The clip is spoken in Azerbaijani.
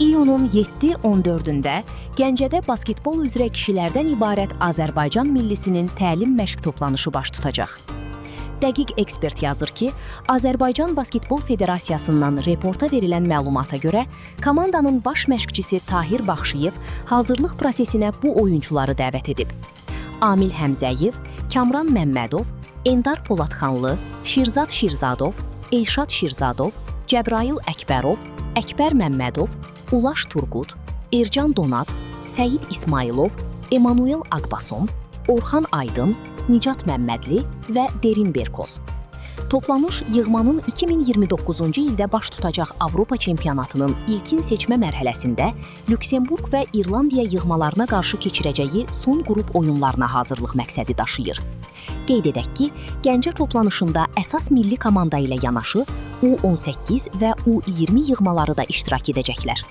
İyunun 7-14-də Gəncədə basketbol üzrə kişilərdən ibarət Azərbaycan millisinin təlim məşq toplanışı baş tutacaq. Dəqiq ekspert yazır ki, Azərbaycan Basketbol Federasiyasından reporta verilən məlumata görə, komandanın baş məşqçisi Tahir Baxşıyev hazırlıq prosesinə bu oyuncuları dəvət edib. Amil Həmzəyev, Kamran Məmmədov, Endar Poladxanlı, Şirzad Şirzadov, Elşad Şirzadov, Cəbrayıl Əkbərov, Əkbər Məmmədov, Ulaş Turqut, Ercan Donat, Səyid İsmailov, Emanuel Aqbasom, Orxan Aydın, Nicat Məmmədli və Derin Berkoz. Toplanış yığmanın 2029-cu ildə baş tutacaq Avropa çempionatının ilkin seçmə mərhələsində Lüksemburq və İrlandiya yığmalarına qarşı keçirəcəyi son qrup oyunlarına hazırlıq məqsədi daşıyır. Qeyd edək ki, Gəncə toplanışında əsas milli komanda ilə yanaşı U18 və U20 yığmaları da iştirak edəcəklər.